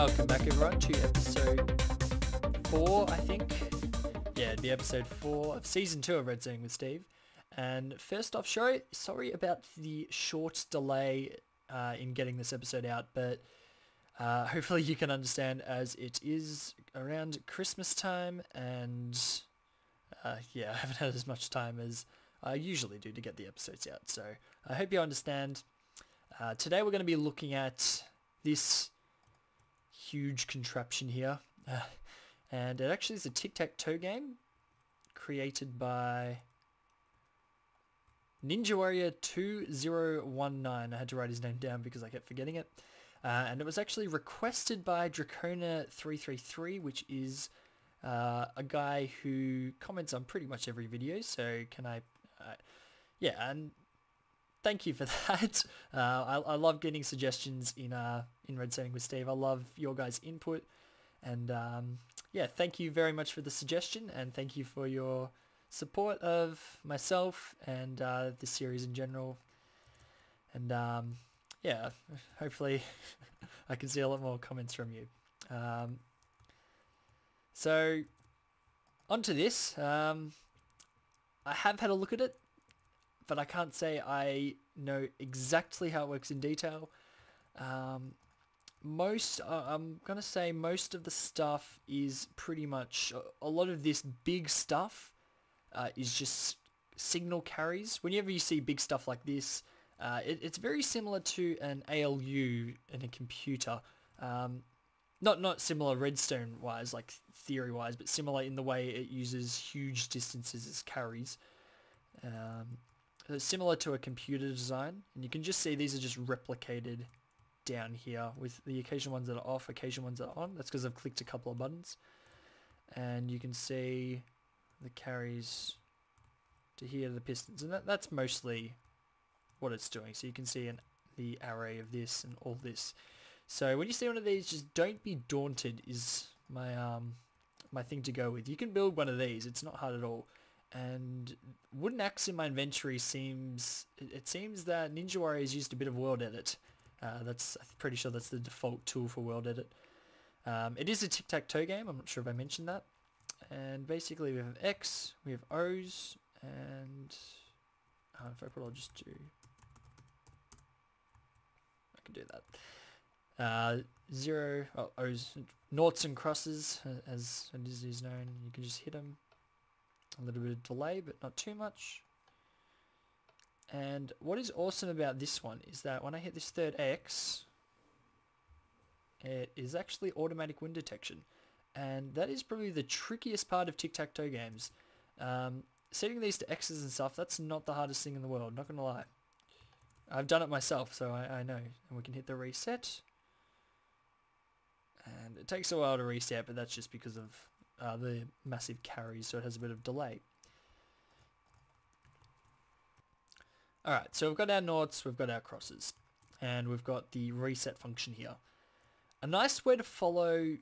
Welcome back everyone to episode 4, I think. Yeah, it'd be episode 4 of season 2 of Redstoning with Steve. And first off, sorry about the short delay in getting this episode out, but hopefully you can understand as it is around Christmas time, and yeah, I haven't had as much time as I usually do to get the episodes out, so I hope you understand. Today we're going to be looking at this huge contraption here, and it actually is a Tic-Tac-Toe game created by ninjawarrior2019. I had to write his name down because I kept forgetting it, and it was actually requested by Dracona333, which is a guy who comments on pretty much every video, so can I yeah, and thank you for that. I love getting suggestions in Redstoning with Steve. I love your guys' input, and yeah, thank you very much for the suggestion, and thank you for your support of myself and the series in general. And yeah, hopefully I can see a lot more comments from you. So onto this. I have had a look at it, but I can't say I know exactly how it works in detail. I'm gonna say most of the stuff is pretty much, a lot of this big stuff is just signal carries. Whenever you see big stuff like this, it's very similar to an ALU in a computer. Not similar redstone wise, like theory wise, but similar in the way it uses huge distances as carries. Similar to a computer design, and you can just see these are just replicated down here with the occasional ones that are off, occasional ones that are on. That's because I've clicked a couple of buttons, and you can see the carries to here, the pistons, and that's mostly what it's doing. So you can see the array of this and all this. So when you see one of these, just don't be daunted is my my thing to go with. You can build one of these, it's not hard at all. And wooden axe in my inventory seems that Ninja Warrior has used a bit of world edit. I'm pretty sure that's the default tool for world edit. It is a tic-tac-toe game, I'm not sure if I mentioned that. And basically we have X, we have O's, and if I put, I'll just do, I can do that. O's, noughts and crosses, as it is known. You can just hit them. A little bit of delay, but not too much. And what is awesome about this one is that when I hit this third X, it is actually automatic wind detection. And that is probably the trickiest part of tic-tac-toe games. Setting these to X's and stuff, that's not the hardest thing in the world, not gonna lie. I've done it myself, so I know. And we can hit the reset. And it takes a while to reset, but that's just because of the massive carries, so it has a bit of delay. Alright, so we've got our noughts, we've got our crosses, and we've got the reset function here. A nice way to follow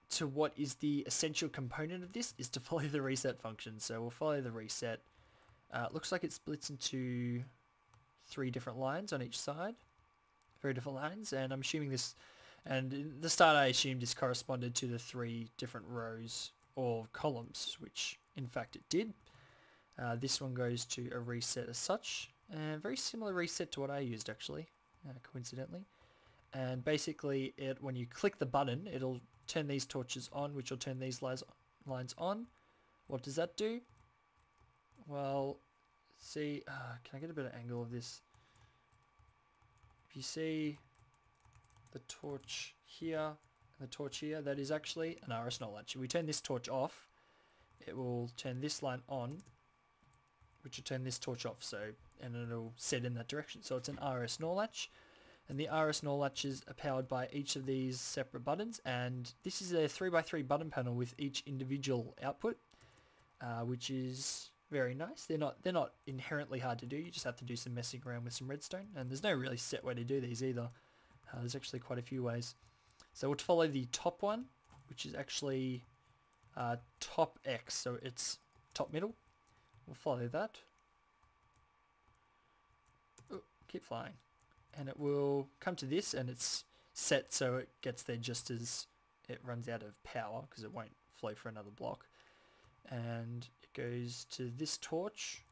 to what is the essential component of this is to follow the reset function. So we'll follow the reset. It looks like it splits into 3 different lines on each side. 3 different lines, and I'm assuming this, and in the start I assumed this corresponded to the 3 different rows or columns, which in fact it did. This one goes to a reset as such, and very similar reset to what I used actually, coincidentally. And basically when you click the button, it'll turn these torches on, which will turn these lines on. What does that do? Well, see, can I get a better angle of this? If you see the torch here and the torch here, that is actually an RS null latch. If we turn this torch off, it will turn this line on, which will turn this torch off, and it'll set in that direction. So it's an RS null latch, and the RS null latches are powered by each of these separate buttons, and this is a 3x3 button panel with each individual output, which is very nice. They're not inherently hard to do. You just have to do some messing around with some redstone, and there's no really set way to do these either. There's actually quite a few ways. So we'll follow the top one, which is actually top X, so it's top middle. We'll follow that. Ooh, keep flying. And it will come to this, and it's set so it gets there just as it runs out of power, because it won't flow for another block. And it goes to this torch.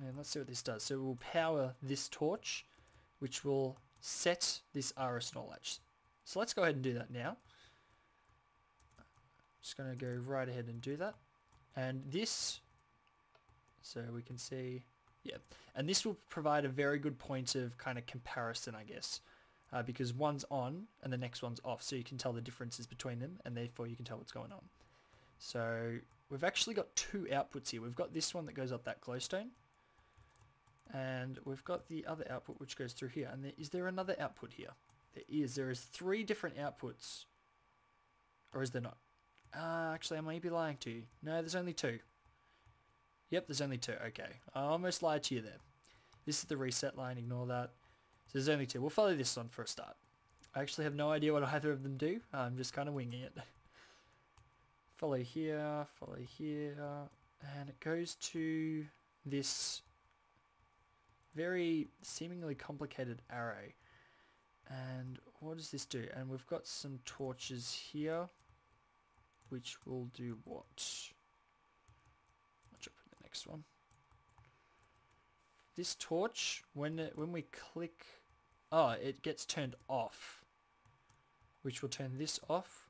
And let's see what this does. So it will power this torch, which will set this RS null latch. So let's go ahead and do that now. Just going to go right ahead and do that. And this, so we can see, yeah, and this will provide a very good point of kind of comparison, I guess, because one's on and the next one's off, so you can tell the differences between them, and therefore you can tell what's going on. So we've actually got two outputs here. We've got this one that goes up that glowstone, and we've got the other output which goes through here. And is there another output here? There is. There is 3 different outputs. Or is there not? Actually, I may be lying to you. No, there's only 2. Yep, there's only 2. Okay. I almost lied to you there. This is the reset line. Ignore that. So there's only 2. We'll follow this one for a start. I actually have no idea what either of them do. I'm just kind of winging it. Follow here, and it goes to this very seemingly complicated array. And what does this do? And we've got some torches here, which will do what? I'll jump in the next one. This torch, when we click, it gets turned off, which will turn this off,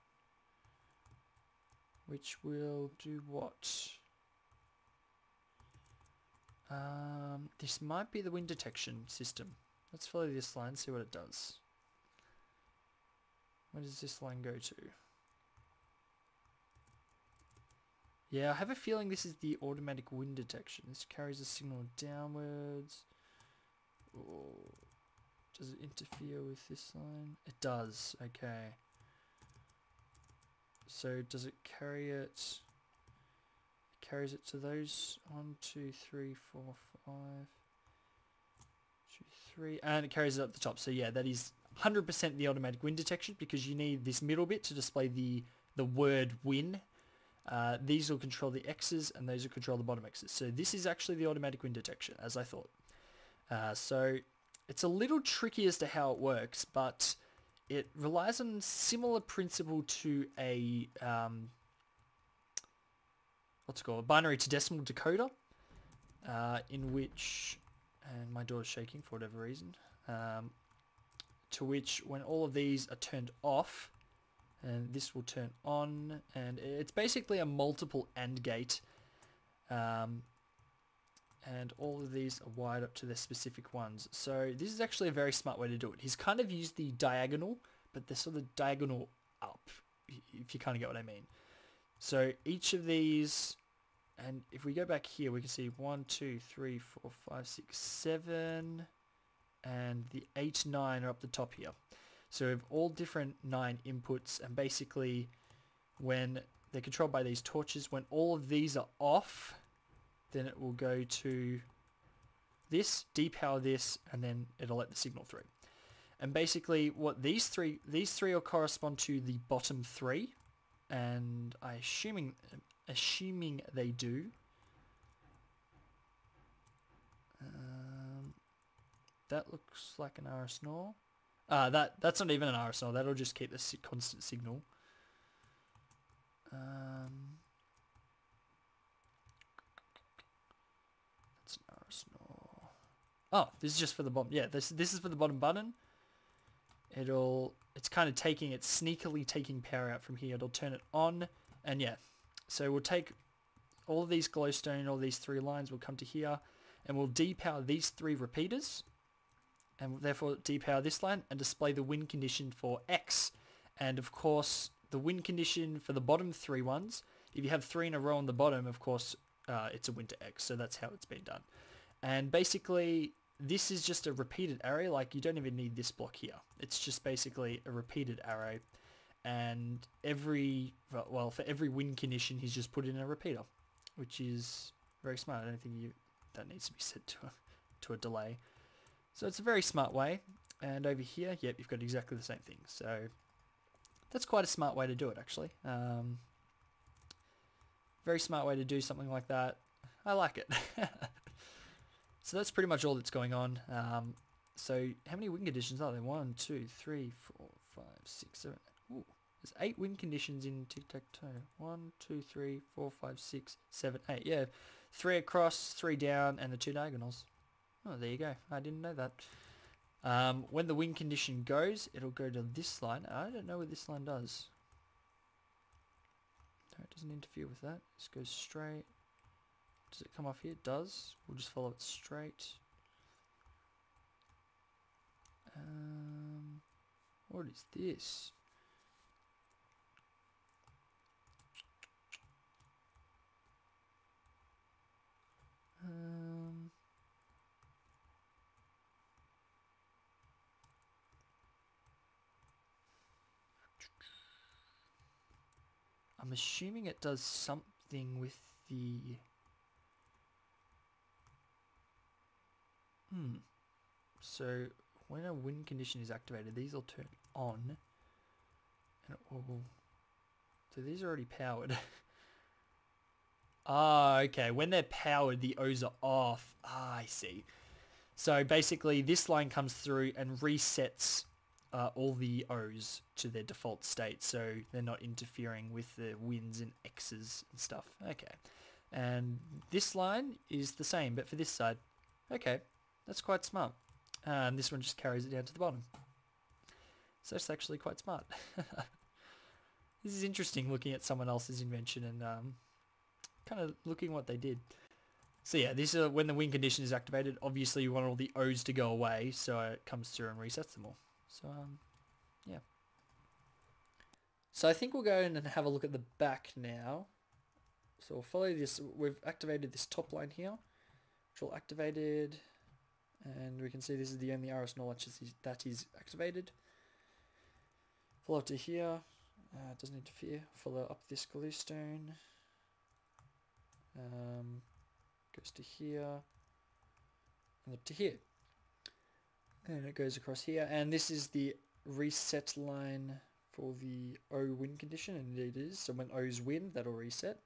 which will do what? This might be the wind detection system. Let's follow this line, see what it does. Where does this line go to? Yeah, I have a feeling this is the automatic wind detection. This carries a signal downwards. Oh, does it interfere with this line? It does, okay. So does it carry it? It carries it to those 1, 2, 3, 4, 5, 2, 3, and it carries it up the top. So yeah, that is 100% the automatic wind detection, because you need this middle bit to display the word win. These will control the X's and those will control the bottom X's. So this is actually the automatic wind detection, as I thought. So it's a little tricky as to how it works, but it relies on similar principle to a what's it called? A binary to decimal decoder, in which, and my door's shaking for whatever reason, to which when all of these are turned off, and this will turn on, and it's basically a multiple AND gate, and all of these are wired up to their specific ones. So this is actually a very smart way to do it. He's kind of used the diagonal, but they're sort of diagonal up, if you kind of get what I mean. So each of these, and if we go back here, we can see 1, 2, 3, 4, 5, 6, 7, and the 8, 9 are up the top here. So we have all different 9 inputs, and basically when they're controlled by these torches, when all of these are off, then it will go to this, depower this, and then it'll let the signal through. And basically what these three will correspond to the bottom 3, and assuming they do. That looks like an RS null. That's not even an RS null. That'll just keep the constant signal. That's an RS null. Oh, this is just for the bottom. Yeah, this is for the bottom button. It's kind of sneakily taking power out from here. It'll turn it on, and yeah. So we'll take all of these glowstone, all these 3 lines will come to here, and we'll depower these 3 repeaters, and therefore depower this line and display the win condition for X. And of course, the win condition for the bottom 3 ones, if you have 3 in a row on the bottom, of course, it's a win to X. So that's how it's been done. And basically, this is just a repeated array. Like, you don't even need this block here. It's just basically a repeated array. And for every win condition, he's just put in a repeater, which is very smart. I don't think that needs to be set to a delay. So it's a very smart way. And over here, yep, you've got exactly the same thing. So that's quite a smart way to do it, actually. Very smart way to do something like that. I like it. So that's pretty much all that's going on. So how many win conditions are there? 1, 2, 3, 4, 5, 6, 7. Ooh, there's 8 win conditions in Tic-Tac-Toe. 1, 2, 3, 4, 5, 6, 7, 8. Yeah, 3 across, 3 down, and the 2 diagonals. Oh, there you go. I didn't know that. When the win condition goes, it'll go to this line. I don't know what this line does. No, it doesn't interfere with that. Just goes straight. Does it come off here? It does. We'll just follow it straight. What is this? I'm assuming it does something with the... So when a win condition is activated, these will turn on. And it will... So these are already powered. Ah, okay. When they're powered, the O's are off. Ah, I see. So basically, this line comes through and resets all the O's to their default state, so they're not interfering with the wins and X's and stuff. Okay. And this line is the same, but for this side. Okay, that's quite smart. And this one just carries it down to the bottom. So that's actually quite smart. This is interesting, looking at someone else's invention and kind of looking what they did. So yeah, this is when the win condition is activated. Obviously, you want all the O's to go away, so it comes through and resets them all. So yeah. So I think we'll go in and have a look at the back now. So we'll follow this. We've activated this top line here, which will activated, and we can see this is the only RS knowledge that is activated. Follow up to here. It doesn't interfere. Follow up this glowstone. Goes to here and up to here, and it goes across here, and this is the reset line for the O win condition, and it is. So when O's win, that'll reset.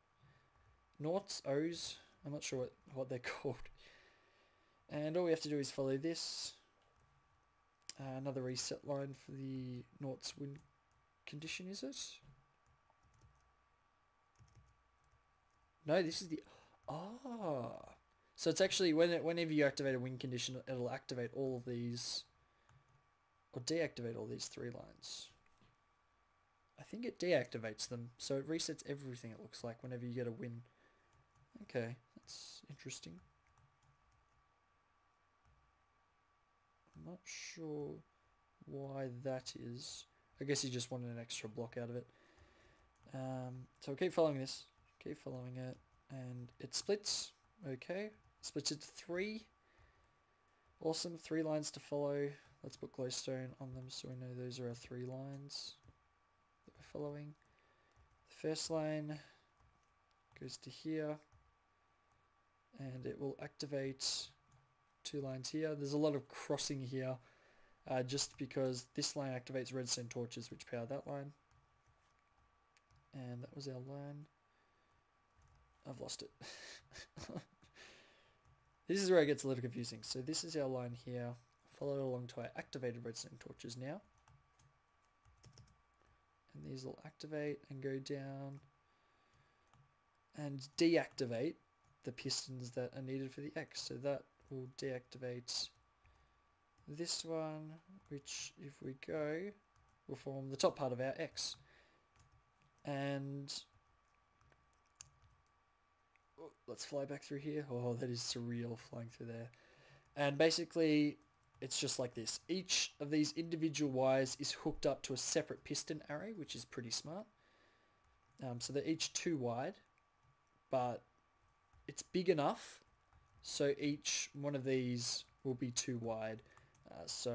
Noughts, O's, I'm not sure what they're called. And all we have to do is follow this. Another reset line for the noughts win condition, is it? No, this is the... Ah, so it's actually whenever you activate a win condition, it'll activate all of these, or deactivate all these 3 lines. I think it deactivates them, so it resets everything, it looks like, whenever you get a win. Okay, that's interesting. I'm not sure why that is. I guess you just wanted an extra block out of it. So keep following this, keep following it. And it splits, okay, splits into 3, awesome, 3 lines to follow. Let's put glowstone on them so we know those are our 3 lines that we're following. The first line goes to here, and it will activate 2 lines here. There's a lot of crossing here, just because this line activates redstone torches, which power that line. And that was our line. I've lost it. This is where it gets a little confusing. So this is our line here. Follow it along to our activated redstone torches now. And these will activate and go down and deactivate the pistons that are needed for the X. So that will deactivate this one, which if we go, will form the top part of our X. And let's fly back through here. Oh, that is surreal, flying through there. And basically, it's just like this. Each of these individual wires is hooked up to a separate piston array, which is pretty smart. So they're each 2 wide, but it's big enough so each one of these will be 2 wide. So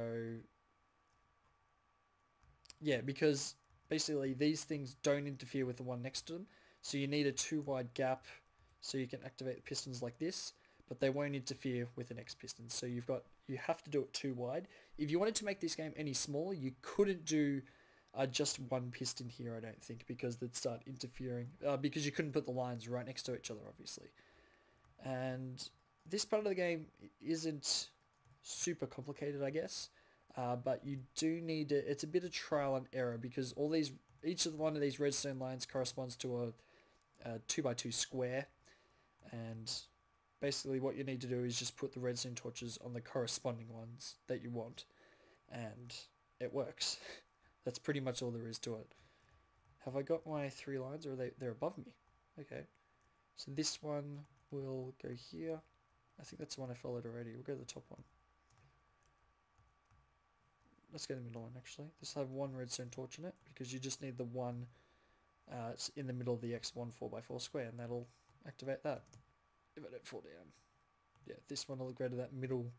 yeah, because basically these things don't interfere with the one next to them, so you need a 2 wide gap so you can activate the pistons like this, but they won't interfere with the next piston. So you have to do it 2 wide. If you wanted to make this game any smaller, you couldn't do just 1 piston here, I don't think, because they'd start interfering, because you couldn't put the lines right next to each other, obviously. And this part of the game isn't super complicated, I guess. But you do need to, it's a bit of trial and error because each of one of these redstone lines corresponds to a 2x2 square, and basically what you need to do is just put the redstone torches on the corresponding ones that you want, and it works. That's pretty much all there is to it. Have I got my 3 lines, or they're above me? Okay. So this one will go here. I think that's the one I followed already. We'll go to the top one. Let's go to the middle one actually. This will have 1 redstone torch in it because you just need the one it's in the middle of the X1 4x4 square, and that'll activate that. If I don't fall down. Yeah, this one will go to that middle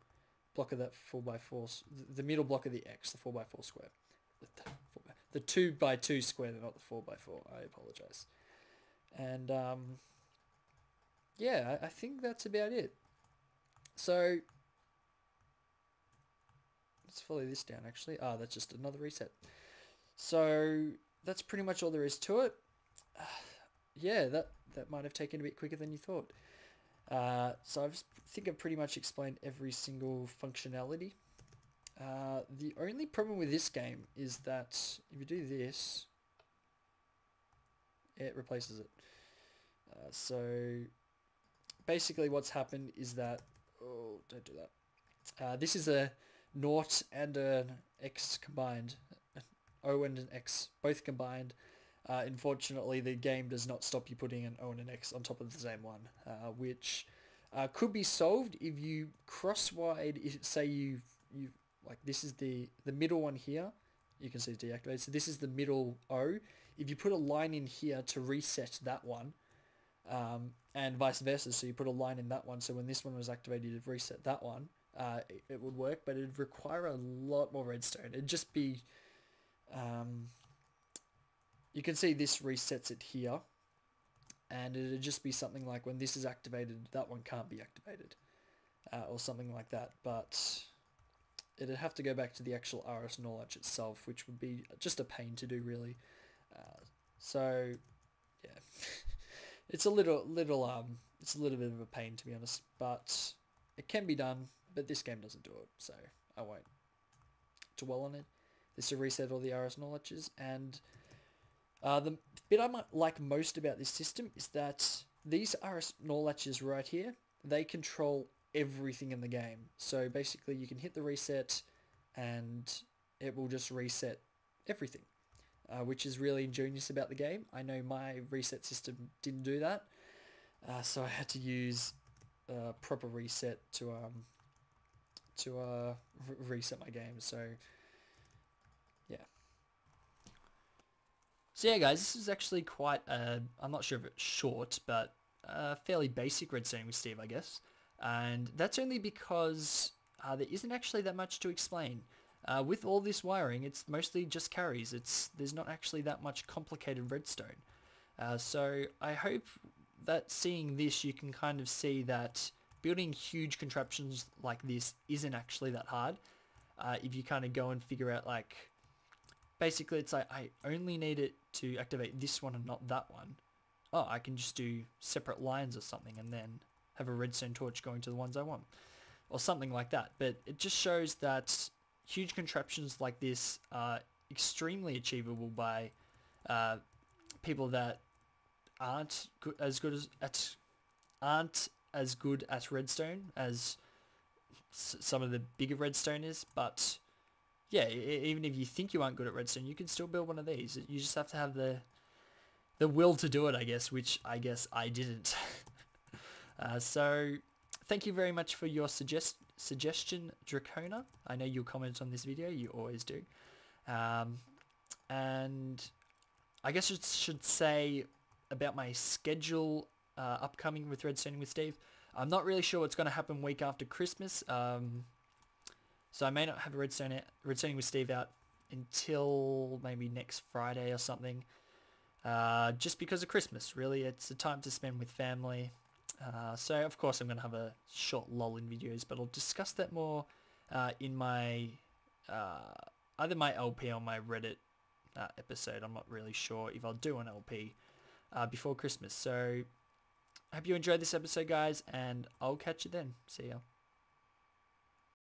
block of that 4x4, the middle block of the X, the 4x4 square. The 2x2 square, not the 4x4. I apologize. And yeah, I think that's about it. So let's follow this down actually. That's just another reset. So that's pretty much all there is to it. Yeah, that might have taken a bit quicker than you thought. So I think I've pretty much explained every single functionality. The only problem with this game is that if you do this, it replaces it. So basically what's happened is that, oh, don't do that. This is a naught and an X combined, an O and an X both combined. Unfortunately, the game does not stop you putting an O and an X on top of the same one, which could be solved if you cross-wide, say you like this is the middle one here, you can see it's deactivated, so this is the middle O. If you put a line in here to reset that one, and vice versa, so you put a line in that one, so when this one was activated, you'd reset that one, it would work, but it'd require a lot more redstone. It'd just be, you can see this resets it here, and it'd just be something like when this is activated, that one can't be activated, or something like that, but it'd have to go back to the actual RS knowledge itself, which would be just a pain to do, really. So yeah, it's a little bit of a pain, to be honest, but it can be done. But this game doesn't do it, so I won't dwell on it. This will reset all the RS knowledges, and the bit I might like most about this system is that these RS knowledges right here, they control everything in the game. So basically you can hit the reset and it will just reset everything, which is really ingenious about the game. I know my reset system didn't do that, so I had to use a proper reset to reset my game. So yeah. So yeah guys, this is actually quite I'm not sure if it's short, but fairly basic Redstoning with Steve, I guess. And that's only because there isn't actually that much to explain. With all this wiring, it's mostly just carries. There's not actually that much complicated redstone. So I hope that seeing this, you can kind of see that building huge contraptions like this isn't actually that hard. If you kind of go and figure out, like, basically it's like I only need it to activate this one and not that one. Oh, I can just do separate lines or something and then have a redstone torch going to the ones I want, or something like that. But it just shows that huge contraptions like this are extremely achievable by people that aren't as good at redstone as some of the bigger redstone but yeah, even if you think you aren't good at redstone, you can still build one of these. You just have to have the will to do it, I guess, which I guess I didn't. So thank you very much for your suggestion, Dracona. I know you'll comment on this video, you always do. And I guess I should say about my schedule upcoming with Redstoning with Steve. I'm not really sure what's going to happen week after Christmas. So I may not have a Redstoning with Steve out until maybe next Friday or something. Just because of Christmas, really. It's a time to spend with family. So of course I'm going to have a short lull in videos, but I'll discuss that more in my either my LP or my Reddit episode. I'm not really sure if I'll do an LP before Christmas. So I hope you enjoyed this episode, guys, and I'll catch you then. See ya.